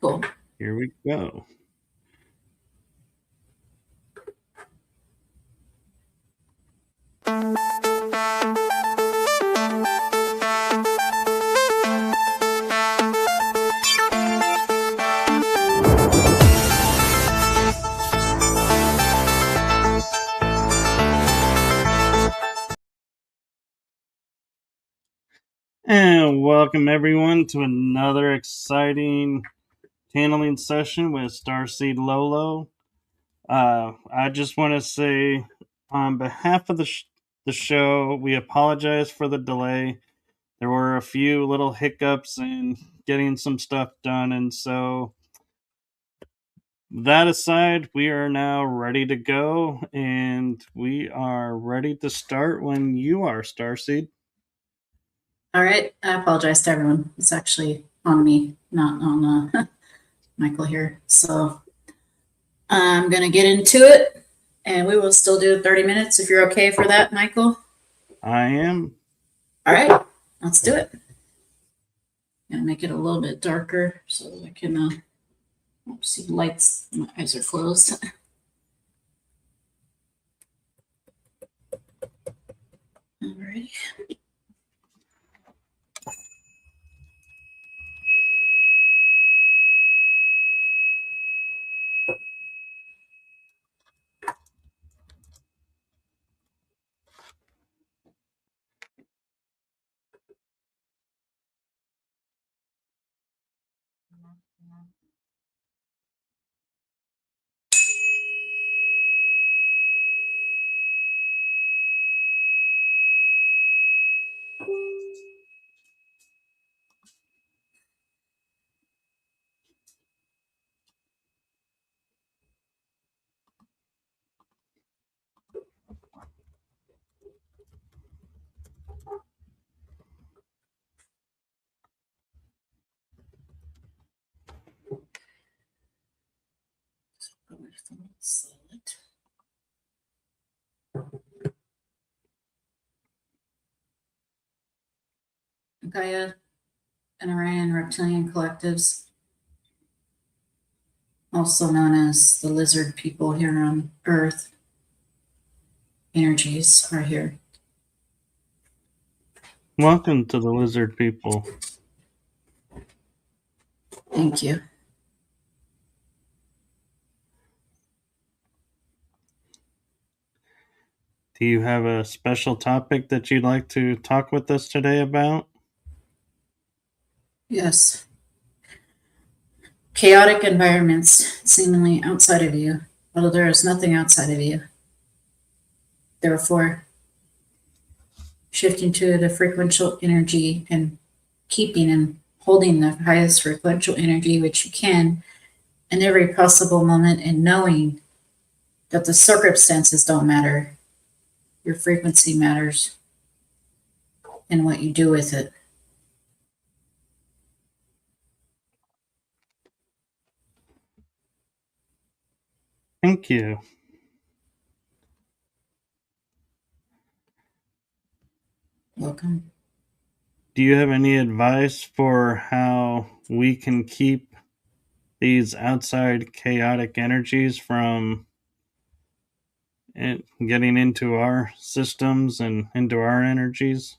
Cool. Here we go. And welcome everyone to another exciting channeling session with Starseed Lolo. I just want to say, on behalf of the show, we apologize for the delay. There were a few little hiccups in getting some stuff done, and so that aside, we are now ready to go, and we are ready to start when you are, Starseed. All right. I apologize to everyone. It's actually on me, not on Michael here. So I'm going to get into it, and we will still do 30 minutes if you're okay for that, Michael. I am. All right. Let's do it. I'm going to make it a little bit darker so that I can see lights. My eyes are closed. All right. Gaia and Orion reptilian collectives, also known as the lizard people here on Earth, energies are here. Welcome to the lizard people. Thank you. Do you have a special topic that you'd like to talk with us today about? Yes. Chaotic environments seemingly outside of you, although there is nothing outside of you. Therefore, shifting to the frequential energy and keeping and holding the highest frequential energy which you can in every possible moment, and knowing that the circumstances don't matter. Your frequency matters and what you do with it. Thank you. Welcome. Do you have any advice for how we can keep these outside chaotic energies from getting into our systems and into our energies?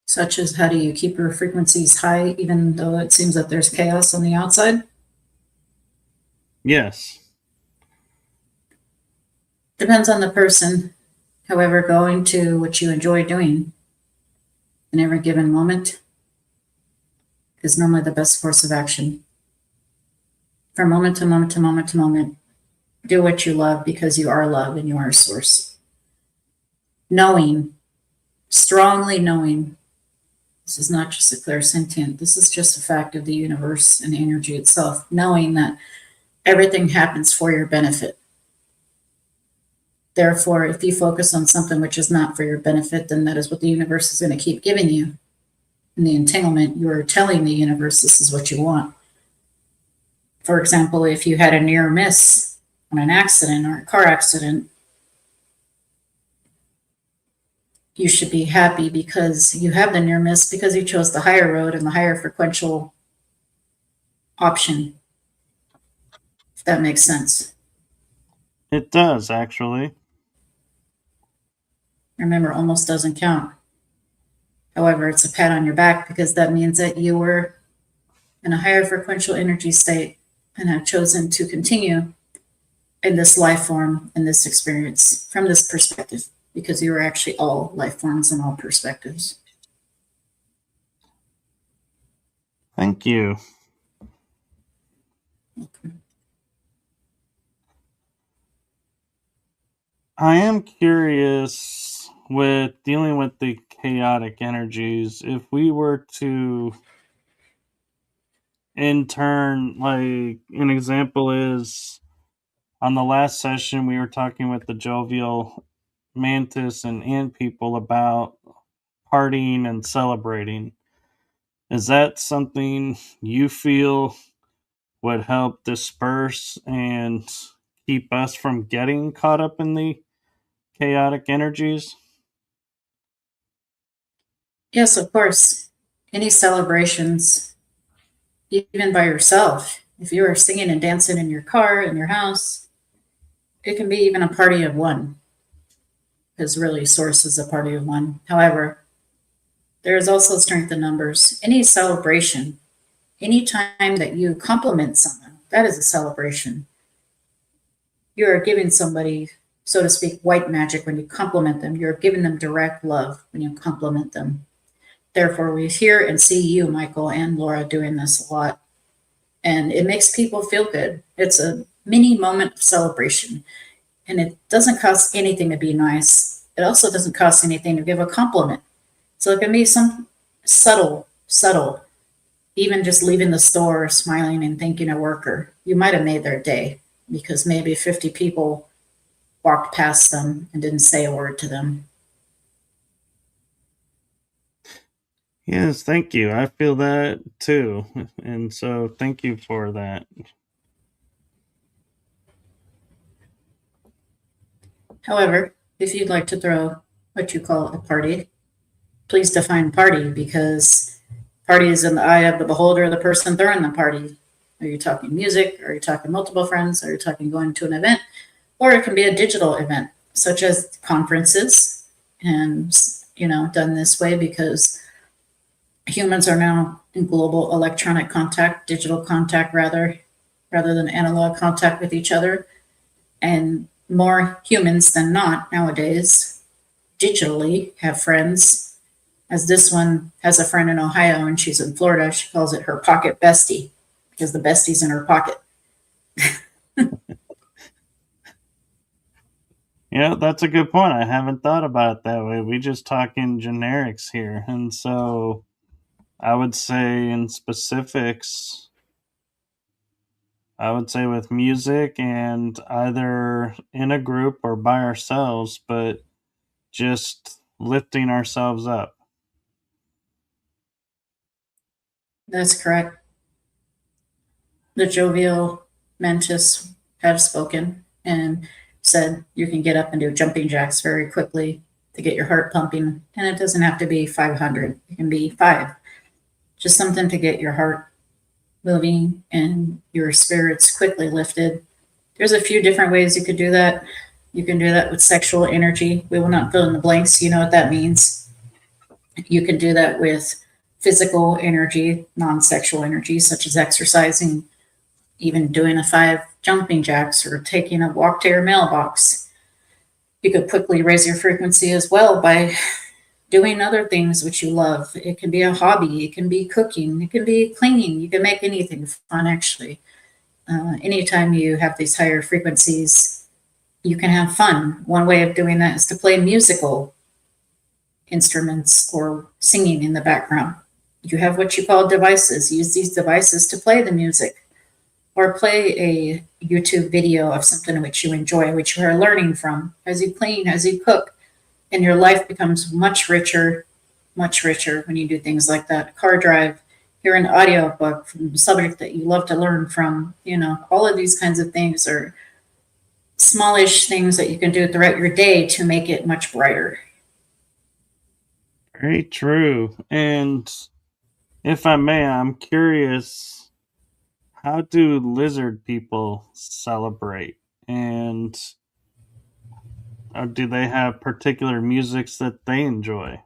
Such as, how do you keep your frequencies high even though it seems that there's chaos on the outside? Yes. Depends on the person. However, going to what you enjoy doing in every given moment is normally the best course of action. From moment to moment to moment to moment, do what you love because you are love and you are a source. Knowing, strongly knowing, this is not just a clairsentient, this is just a fact of the universe and energy itself, knowing that everything happens for your benefit. Therefore, if you focus on something which is not for your benefit, then that is what the universe is going to keep giving you. In the entanglement, you are telling the universe this is what you want. For example, if you had a near miss on an accident or a car accident, you should be happy because you have the near miss because you chose the higher road and the higher frequential option, if that makes sense. It does, actually. Remember, almost doesn't count. However, it's a pat on your back because that means that you were in a higher frequential energy state and have chosen to continue in this life form, in this experience, from this perspective, because you are actually all life forms and all perspectives. Thank you. I am curious with dealing with the chaotic energies, if we were to, in turn, like an example is on the last session, we were talking with the jovial mantis and ant people about partying and celebrating. Is that something you feel would help disperse and keep us from getting caught up in the chaotic energies? Yes, of course. Any celebrations, even by yourself, if you are singing and dancing in your car, in your house, it can be even a party of one, because really source is a party of one. However, there is also strength in numbers. Any celebration, any time that you compliment someone, that is a celebration. You are giving somebody, so to speak, white magic when you compliment them. You're giving them direct love when you compliment them. Therefore, we hear and see you, Michael and Laura, doing this a lot. And it makes people feel good. It's a mini moment of celebration. And it doesn't cost anything to be nice. It also doesn't cost anything to give a compliment. So it can be some subtle, even just leaving the store, smiling and thanking a worker. You might have made their day because maybe 50 people walked past them and didn't say a word to them. Yes, thank you. I feel that too. And so thank you for that. However, if you'd like to throw what you call a party, please define party because party is in the eye of the beholder, the person throwing the party. Are you talking music? Are you talking multiple friends? Are you talking going to an event? Or it can be a digital event, such as conferences, and done this way because humans are now in global electronic contact, digital contact rather than analog contact with each other, and more humans than not nowadays digitally have friends. As this one has a friend in Ohio and she's in Florida, she calls it her pocket bestie because the bestie's in her pocket. Yeah, that's a good point. I haven't thought about it that way. We just talk in generics here. And so I would say in specifics, I would say with music and either in a group or by ourselves, but just lifting ourselves up. That's correct. The jovial mantis have spoken and said you can get up and do jumping jacks very quickly to get your heart pumping. And it doesn't have to be 500, it can be five. Just something to get your heart moving and your spirits quickly lifted. There's a few different ways you could do that. You can do that with sexual energy. We will not fill in the blanks. You know what that means. You can do that with physical energy, non sexual energy, such as exercising, even doing a 5 jumping jacks or taking a walk to your mailbox. You could quickly raise your frequency as well by doing other things which you love. It can be a hobby, it can be cooking, it can be cleaning. You can make anything fun, actually. Anytime you have these higher frequencies, you can have fun. One way of doing that is to play musical instruments or singing in the background. You have what you call devices. Use these devices to play the music or play a YouTube video of something which you enjoy, which you are learning from as you clean, as you cook, and your life becomes much richer when you do things like that. Car drive, hear an audiobook from a subject that you love to learn from. All of these kinds of things are smallish things that you can do throughout your day to make it much brighter. Very true. And if I may, I'm curious how do lizard people celebrate? And do they have particular musics that they enjoy?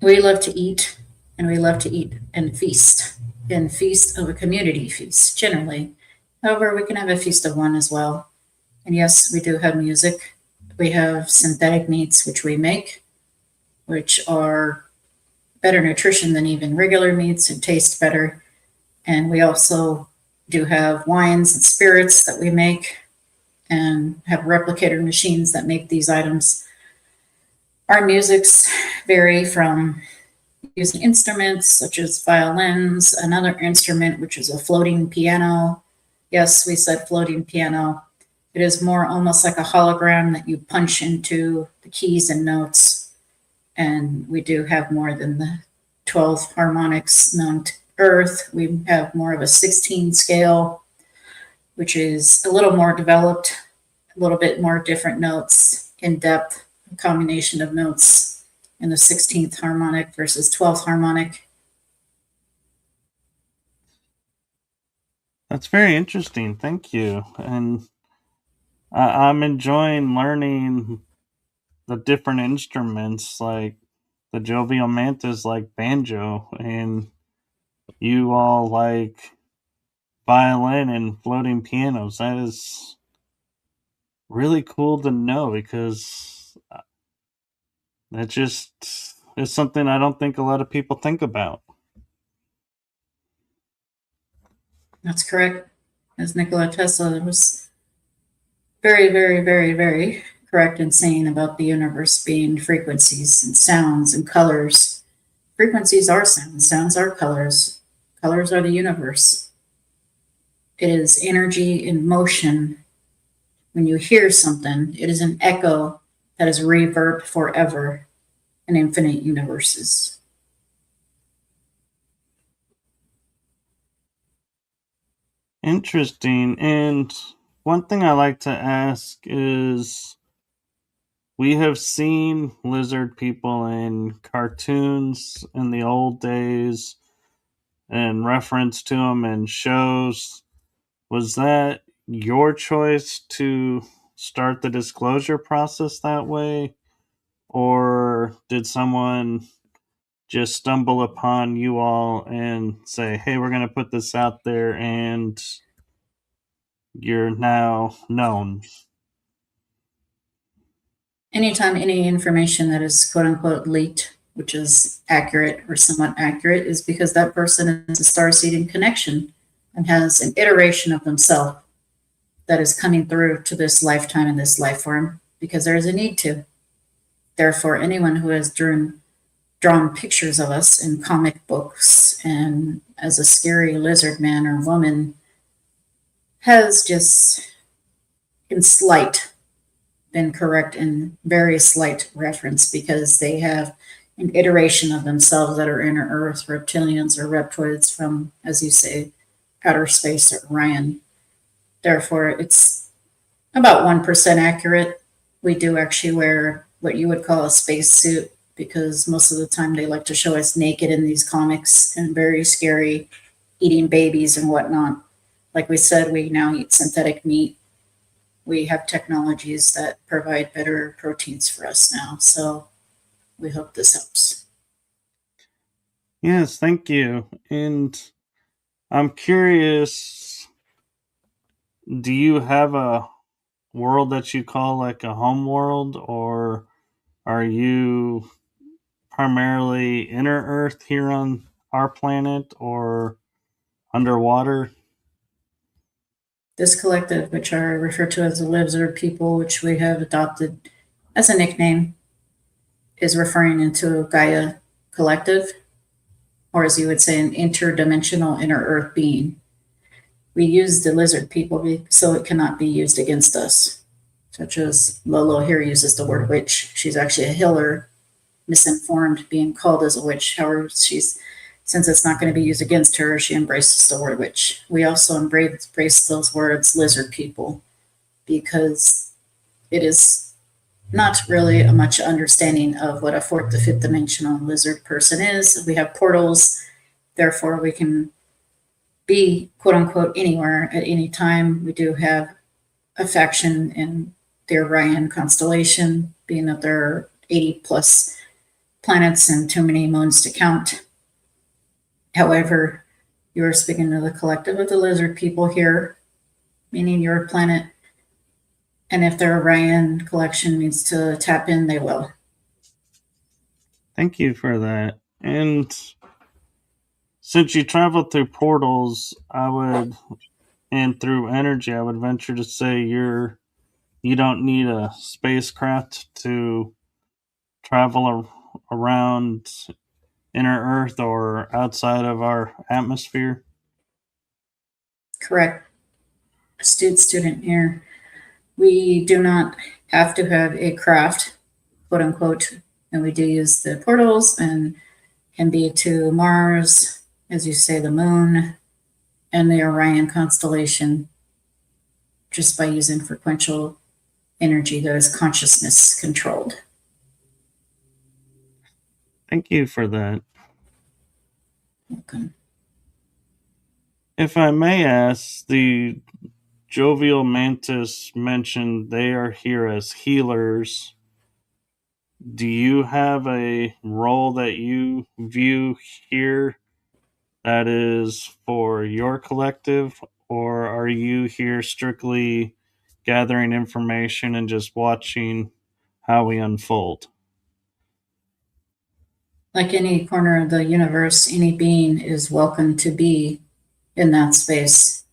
We love to eat, and we love to eat and feast of a community feast generally. However, we can have a feast of one as well. And yes, we do have music. We have synthetic meats, which we make, which are better nutrition than even regular meats and taste better. And we also do have wines and spirits that we make and have replicator machines that make these items. Our musics vary from using instruments such as violins, another instrument, which is a floating piano. Yes, we said floating piano. It is more almost like a hologram that you punch into the keys and notes. And we do have more than the 12 harmonics known to Earth. We have more of a 16 scale, which is a little more developed, a little bit more different notes, in depth, a combination of notes in the 16th harmonic versus 12th harmonic. That's very interesting. Thank you. And I'm enjoying learning the different instruments, like the jovial mantis, like banjo, and you all like violin and floating pianos. That is really cool to know because that just is something I don't think a lot of people think about. That's correct. As Nikola Tesla was very, very, very, very correct in saying about the universe being frequencies and sounds and colors. Frequencies are sounds, sounds are colors, colors are the universe. It is energy in motion. When you hear something, it is an echo that is reverb forever in infinite universes. Interesting. And one thing I like to ask is we have seen lizard people in cartoons in the old days and reference to them in shows. Was that your choice to start the disclosure process that way? Or did someone just stumble upon you all and say, hey, we're going to put this out there and you're now known? Anytime any information that is quote unquote leaked, which is accurate or somewhat accurate, is because that person is a starseed in connection and has an iteration of themselves that is coming through to this lifetime in this life form because there is a need to. Therefore, anyone who has drawn pictures of us in comic books and as a scary lizard man or woman has just in slight been correct in very slight reference because they have an iteration of themselves that are inner earth reptilians or reptoids from, as you say, outer space or Orion. Therefore, it's about 1% accurate. We do actually wear what you would call a space suit because most of the time they like to show us naked in these comics and very scary, eating babies and whatnot. Like we said, we now eat synthetic meat. We have technologies that provide better proteins for us now. So we hope this helps. Yes, thank you. And I'm curious, do you have a world that you call like a home world, or are you primarily inner Earth here on our planet or underwater? This collective, which are referred to as the lizard people, which we have adopted as a nickname, is referring into Gaia collective, or as you would say, an interdimensional inner earth being. We use the lizard people so it cannot be used against us, such as Lolo here uses the word witch. She's actually a healer, misinformed, being called as a witch. However, since it's not going to be used against her, she embraces the word witch. We also embrace those words lizard people because it is not really a much understanding of what a fourth to fifth dimensional lizard person is. We have portals, therefore we can be quote unquote anywhere at any time. We do have a faction in the Orion constellation, being that there are 80 plus planets and too many moons to count. However, you are speaking to the collective of the lizard people here, meaning your planet. And if their Orion collection needs to tap in, they will. Thank you for that. And since you traveled through portals, and through energy, I would venture to say you don't need a spacecraft to travel around inner Earth or outside of our atmosphere. Correct. Astute student here. We do not have to have a craft, quote unquote, and we do use the portals and can be to Mars, as you say, the moon, and the Orion constellation just by using frequential energy that is consciousness controlled. Thank you for that. Welcome. If I may ask, the Jovial Mantis mentioned they are here as healers. Do you have a role that you view here that is for your collective, or are you here strictly gathering information and just watching how we unfold? Like any corner of the universe, any being is welcome to be in that space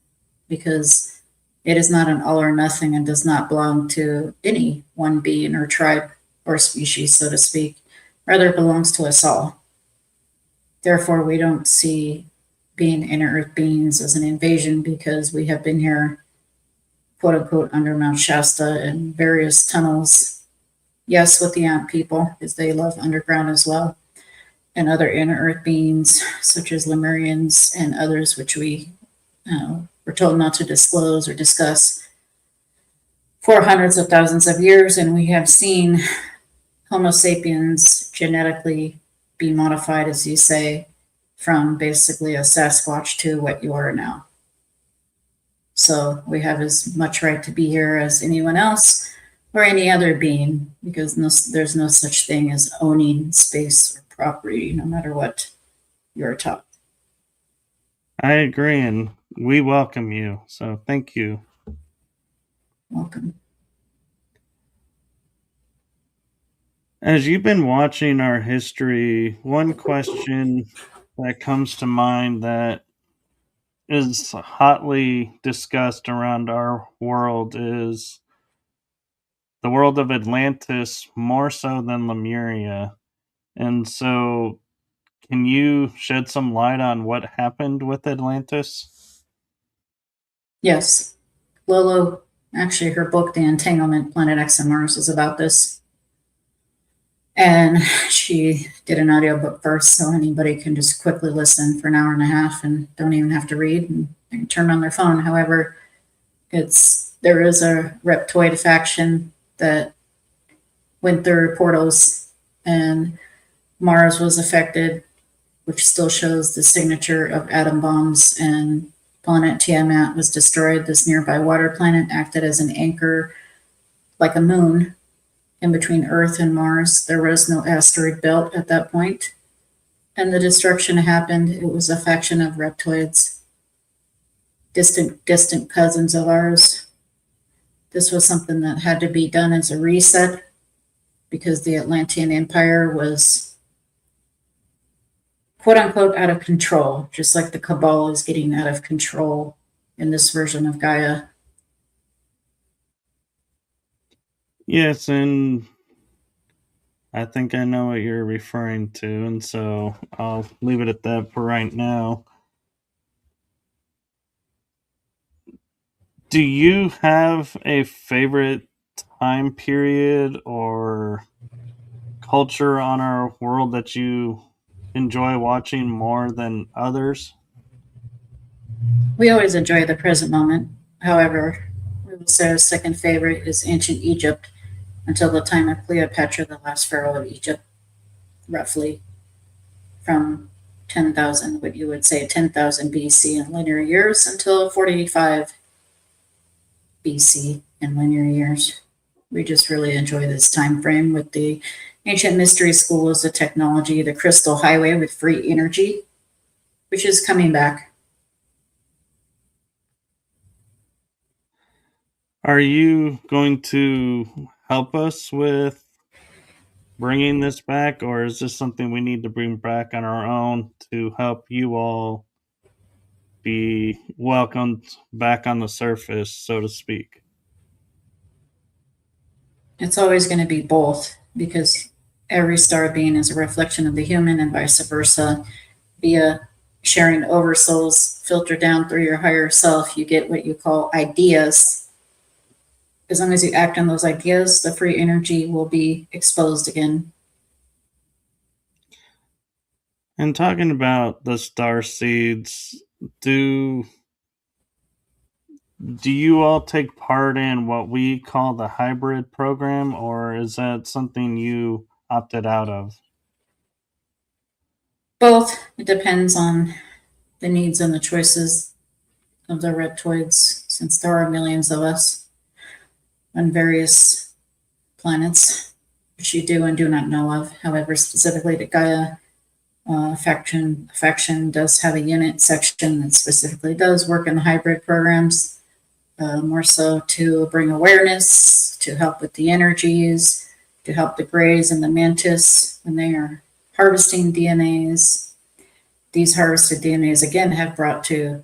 because it is not an all or nothing and does not belong to any one being or tribe or species, so to speak. Rather, it belongs to us all. Therefore, we don't see being inner earth beings as an invasion because we have been here, quote unquote, under Mount Shasta and various tunnels. Yes, with the ant people, because they love underground as well, and other inner earth beings, such as Lemurians and others, which we were told not to disclose or discuss for hundreds of thousands of years. And we have seen Homo sapiens genetically be modified, as you say, from basically a Sasquatch to what you are now. So we have as much right to be here as anyone else or any other being, because there's no such thing as owning space or property, no matter what you're taught. I agree, and we welcome you. So thank you. Welcome. As you've been watching our history, one question that comes to mind that is hotly discussed around our world is the world of Atlantis more so than Lemuria. And so, can you shed some light on what happened with Atlantis? Yes. Lolo, actually, her book, The Entanglement, Planet X and Mars, is about this. And she did an audiobook first, so anybody can just quickly listen for an hour and a half and don't even have to read and they can turn on their phone. However, there is a reptoid faction that went through portals and Mars was affected, which still shows the signature of atom bombs, and planet Tiamat was destroyed. This nearby water planet acted as an anchor, like a moon, in between Earth and Mars. There was no asteroid belt at that point, and the destruction happened. It was a faction of reptoids, distant cousins of ours. This was something that had to be done as a reset because the Atlantean Empire was quote unquote out of control, just like the Cabal is getting out of control in this version of Gaia. Yes, and I think I know what you're referring to, and so I'll leave it at that for right now. Do you have a favorite time period or culture on our world that you enjoy watching more than others? We always enjoy the present moment. However, we would say our second favorite is ancient Egypt until the time of Cleopatra, the last pharaoh of Egypt, roughly from 10,000, what you would say 10,000 BC in linear years until 485 BC in linear years. We just really enjoy this time frame with the ancient mystery schools, the technology, the crystal highway with free energy, which is coming back. Are you going to help us with bringing this back, or is this something we need to bring back on our own to help you all be welcomed back on the surface, so to speak? It's always going to be both because every star being is a reflection of the human and vice versa. Via sharing oversouls filter down through your higher self, you get what you call ideas. As long as you act on those ideas, the free energy will be exposed again. And talking about the star seeds, do you all take part in what we call the hybrid program, or is that something you opted out of? Both. It depends on the needs and the choices of the reptoids, since there are millions of us on various planets, which you do and do not know of. However, specifically the Gaia faction does have a unit section that specifically does work in the hybrid programs, more so to bring awareness, to help with the energies, to help the Greys and the Mantis when they are harvesting DNAs. These harvested DNAs, again, have brought to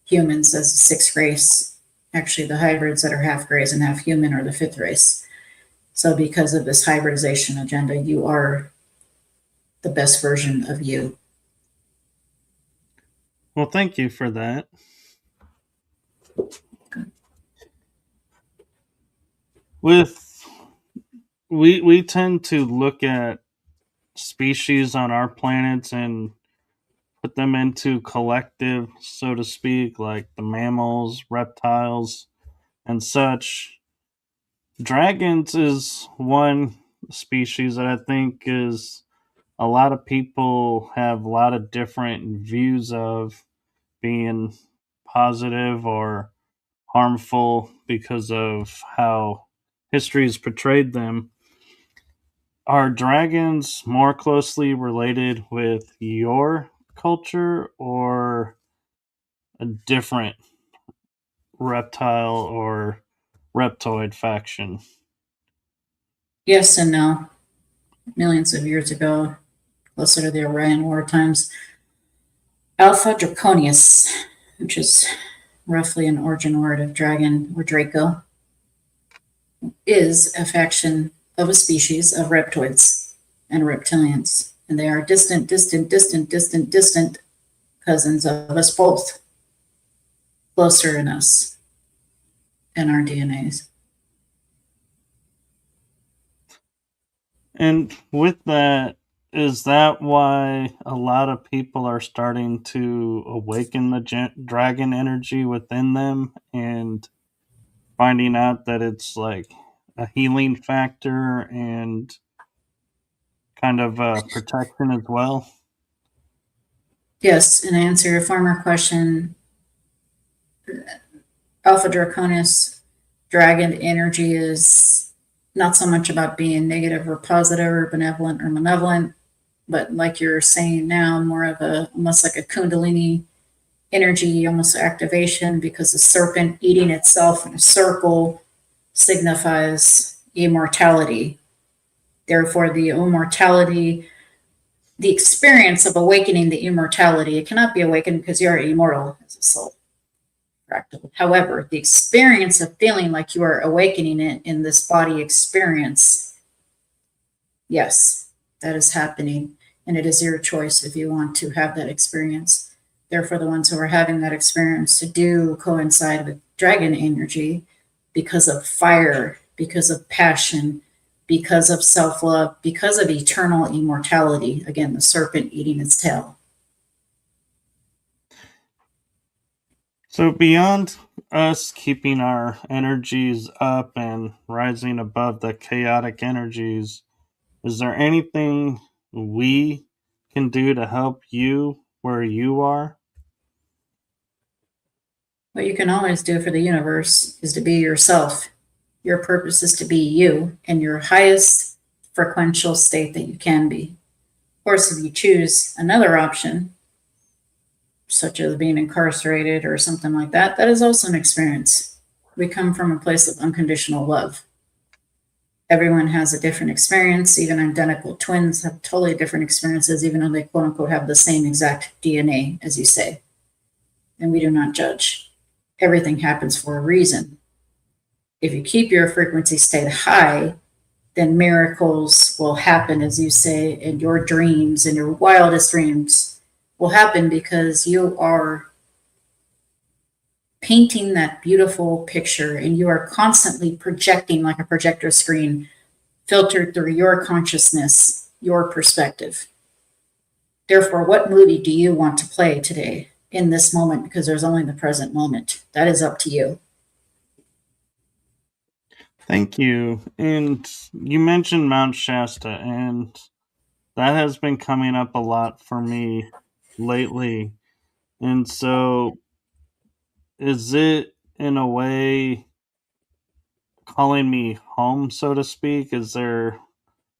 humans as a sixth race. Actually, the hybrids that are half Greys and half human are the fifth race. So because of this hybridization agenda, you are the best version of you. Well, thank you for that. With we tend to look at species on our planets and put them into collective, so to speak, like the mammals, reptiles, and such. Dragons is one species that I think is a lot of people have a lot of different views of being positive or harmful because of how history has portrayed them. Are dragons more closely related with your culture or a different reptile or reptoid faction? Yes and no. Millions of years ago, closer to the Orion War times, Alpha Draconius, which is roughly an origin word of dragon or Draco, is a faction of a species of reptoids and reptilians. And they are distant cousins of us both, closer in us and our DNAs. And with that, is that why a lot of people are starting to awaken the dragon energy within them and finding out that it's like a healing factor and kind of protection as well? Yes, and to answer your former question, Alpha Draconis dragon energy is not so much about being negative or positive or benevolent or malevolent, but like you're saying now, more of a almost like a Kundalini energy, almost activation, because the serpent eating itself in a circle signifies immortality. Therefore, the immortality, the experience of awakening the immortality, it cannot be awakened because you are immortal as a soul. However, the experience of feeling like you are awakening it in this body experience, yes, that is happening. And it is your choice if you want to have that experience. Therefore, the ones who are having that experience to do coincide with dragon energy because of fire, because of passion, because of self love, because of eternal immortality. Again, the serpent eating its tail. So, beyond us keeping our energies up and rising above the chaotic energies, is there anything we can do to help you where you are? What you can always do for the universe is to be yourself. Your purpose is to be you in your highest frequential state that you can be. Of course, if you choose another option, such as being incarcerated or something like that, that is also an experience. We come from a place of unconditional love. Everyone has a different experience. Even identical twins have totally different experiences, even though they quote unquote have the same exact DNA, as you say. And we do not judge. Everything happens for a reason. If you keep your frequency state high, then miracles will happen, as you say, in your dreams, in your wildest dreams will happen because you are painting that beautiful picture and you are constantly projecting like a projector screen filtered through your consciousness, your perspective. Therefore, what movie do you want to play today in this moment? Because there's only the present moment. That is up to you. Thank you. And you mentioned Mount Shasta, and that has been coming up a lot for me lately. And so, is it in a way calling me home, so to speak? Is there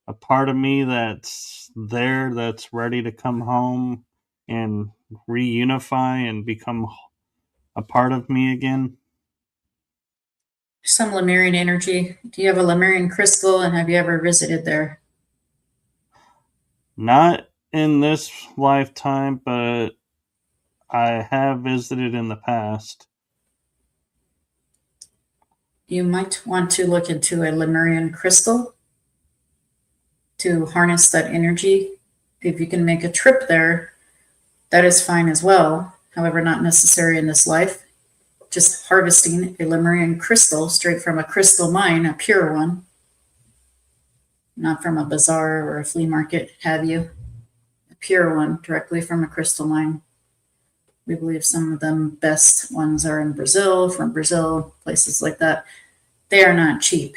a part of me that's there that's ready to come home and reunify and become a part of me again? Some Lemurian energy. Do you have a Lemurian crystal and have you ever visited there? Not in this lifetime, but I have visited in the past. You might want to look into a Lemurian crystal to harness that energy. If you can make a trip there, that is fine as well. However, not necessary in this life. Just harvesting a Lemurian crystal straight from a crystal mine, a pure one, not from a bazaar or a flea market, have you? A pure one directly from a crystal mine. We believe some of them best ones are in Brazil, from Brazil, places like that. They are not cheap.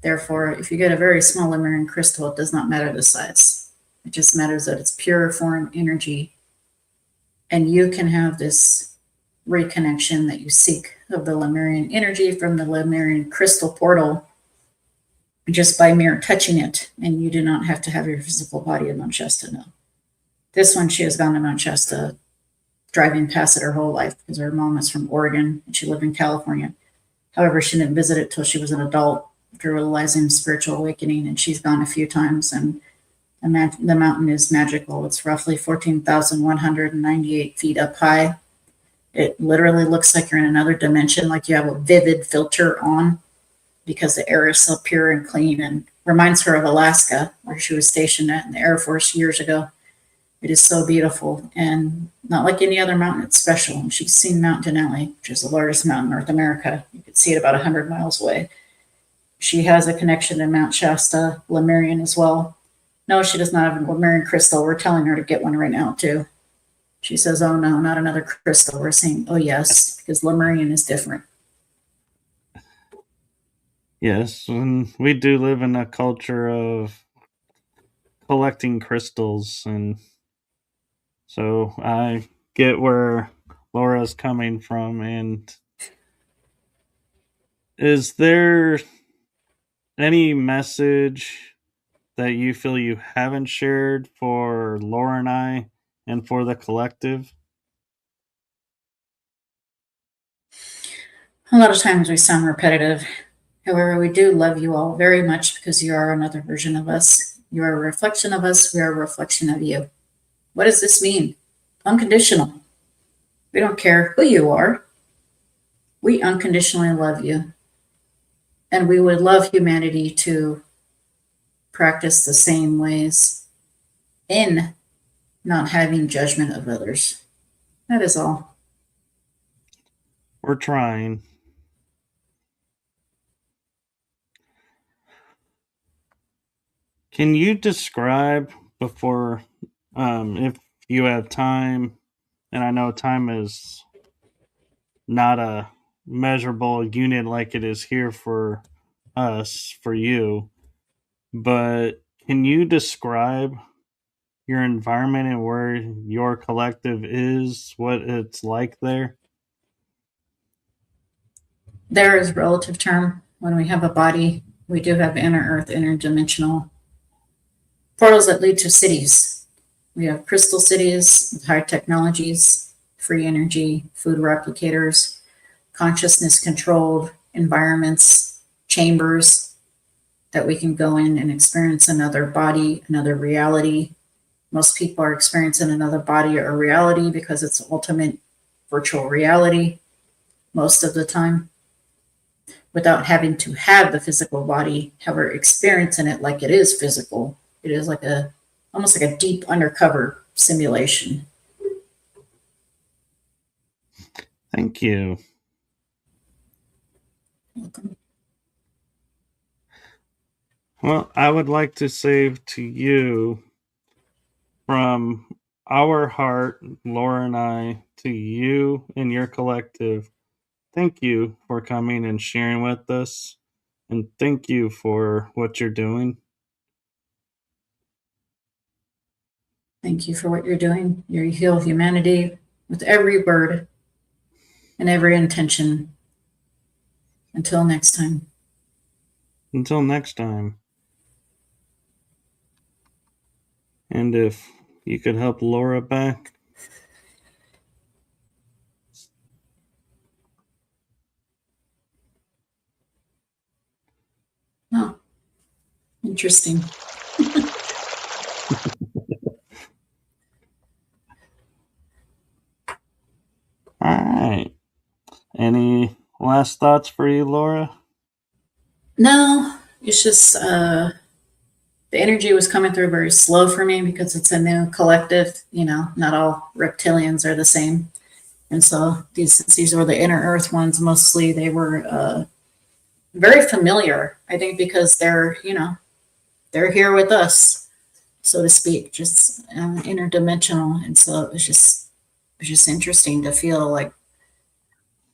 Therefore, if you get a very small Lemurian crystal, it does not matter the size. It just matters that it's pure foreign energy. And you can have this reconnection that you seek of the Lemurian energy from the Lemurian crystal portal just by mere touching it. And you do not have to have your physical body in Mount Shasta, no. This one, she has gone to Mount Shasta driving past it her whole life because her mom is from Oregon and she lived in California. However, she didn't visit it till she was an adult after realizing spiritual awakening, and she's gone a few times. And the mountain is magical. It's roughly 14,198 feet up high. It literally looks like you're in another dimension, like you have a vivid filter on because the air is so pure and clean and reminds her of Alaska, where she was stationed at in the Air Force years ago. It is so beautiful and not like any other mountain. It's special. And she's seen Mount Denali, which is the largest mountain in North America. You could see it about 100 miles away. She has a connection to Mount Shasta, Lemurian as well. No, she does not have a Lemurian crystal. We're telling her to get one right now, too. She says, oh, no, not another crystal. We're saying, oh, yes, because Lemurian is different. Yes, and we do live in a culture of collecting crystals, and so I get where Laura's coming from. And is there any message that you feel you haven't shared for Laura and I and for the collective? A lot of times we sound repetitive. However, we do love you all very much because you are another version of us. You are a reflection of us. We are a reflection of you. What does this mean? Unconditional. We don't care who you are. We unconditionally love you. And we would love humanity to practice the same ways in not having judgment of others. That is all. We're trying. Can you describe before, if you have time, and I know time is not a measurable unit like it is here for us, for you, but can you describe your environment and where your collective is, what it's like there? There is relative term. When we have a body, we do have inner earth, interdimensional portals that lead to cities. We have crystal cities with high technologies, free energy, food replicators, consciousness controlled environments, chambers that we can go in and experience another body, another reality. Most people are experiencing another body or reality because it's ultimate virtual reality most of the time, without having to have the physical body, however, experiencing it like it is physical. It is like almost like a deep undercover simulation. Thank you. Welcome. Well, I would like to say to you from our heart, Laura and I, to you and your collective, thank you for coming and sharing with us. And thank you for what you're doing. Thank you for what you're doing. You heal humanity with every word and every intention. Until next time. Until next time. And if you could help Laura back. Oh, interesting. All right. Any last thoughts for you, Laura? No, it's just the energy was coming through very slow for me because it's a new collective. Not all reptilians are the same. And so these were the inner earth ones mostly. They were very familiar, I think, because they're here with us, so to speak, just interdimensional. And so it's just interesting to feel like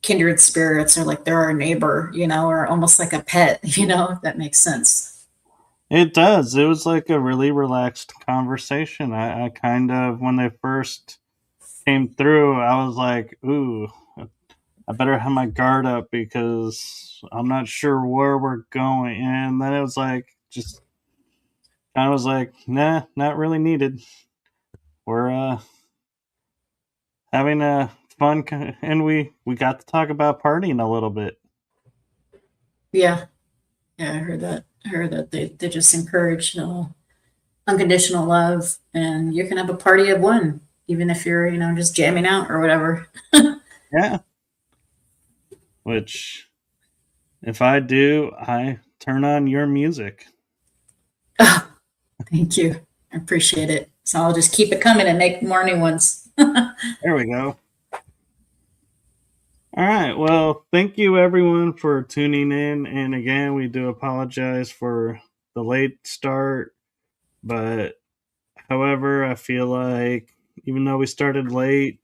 kindred spirits, or like they're our neighbor, or almost like a pet, if that makes sense. It does. It was like a really relaxed conversation. I kind of, when they first came through, I was like, ooh, I better have my guard up because I'm not sure where we're going. And then it was like, just kind of was like, nah, not really needed. We're having a fun, and we got to talk about partying a little bit. Yeah, yeah, I heard that. I heard that they just encourage unconditional love, and you can have a party of one, even if you're just jamming out or whatever. Yeah. Which, if I do, I turn on your music. Oh, thank you. I appreciate it. So I'll just keep it coming and make more new ones. There we go. All right. Well, thank you everyone for tuning in. And again, we do apologize for the late start. But however, I feel like even though we started late,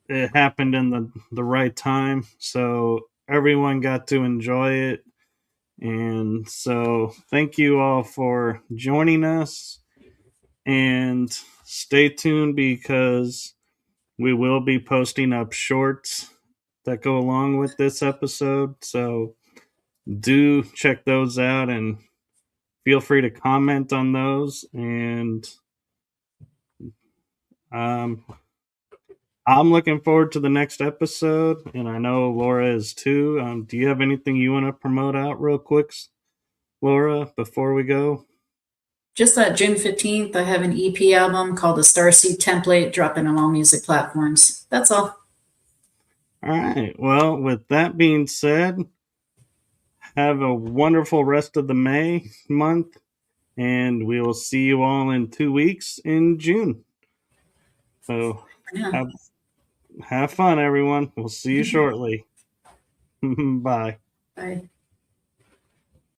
it happened in the right time. So everyone got to enjoy it. And so thank you all for joining us. And stay tuned because we will be posting up shorts that go along with this episode. So do check those out and feel free to comment on those. And um, I'm looking forward to the next episode, and I know Laura is too. Do you have anything you want to promote out real quick, Laura, before we go? Just that June 15th, I have an EP album called the Starseed Template, dropping on all music platforms. That's all. All right. Well, with that being said, have a wonderful rest of the May month, and we will see you all in 2 weeks in June. So Yeah. have fun, everyone. We'll see you shortly. Bye. Bye.